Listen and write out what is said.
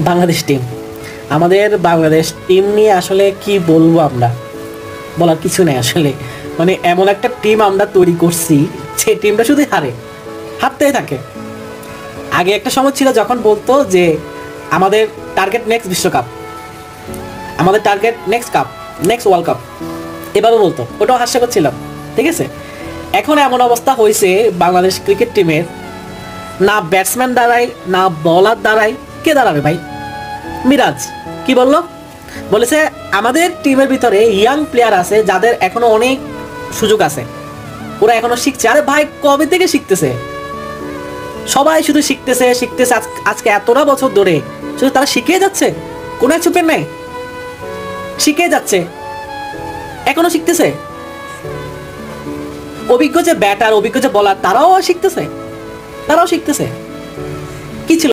Bangladesh team, আমাদের Bangladesh team নিয়ে আসলে কি বলবো আমরা, বলার কিছু নেই আসলে। মানে এমন একটা টিম আমরা তৈরি করছি যে টিমটা শুধু হারতেই থাকে। আগে একটা সময় ছিল যখন বলতো যে আমাদের টার্গেট নেক্সট বিশ্বকাপ, আমাদের target next cup, next world cup, এভাবে বলতো, ওটাও হাস্যকর ছিল, ঠিক আছে। এখন এমন অবস্থা হয়েছে বাংলাদেশ ক্রিকেট টিমের, না ব্যাটসম্যান দাঁড়ায় না বলার দাঁড়ায়, কে দাঁড়াবে ভাই? মিরাজ কি বললো, বলেছে আমাদের টিমের ভিতরে ইয়াং প্লেয়ার আছে যাদের এখনো অনেক সুযোগ আছে, ওরা এখনো শিখছে। আরে ভাই কবে থেকে শিখতেছে? সবাই শুধু শিখতেছে শিখতেছে, আজকে এতটা বছর ধরে শুধু তারা শিখিয়ে যাচ্ছে, কোনো অ্যাচিভমেন্ট নেই, শিখিয়ে যাচ্ছে, এখনো শিখতেছে। অভিজ্ঞ যে ব্যাটার, অভিজ্ঞ যে বলার, তারাও শিখতেছে, তারাও শিখতেছে। কি ছিল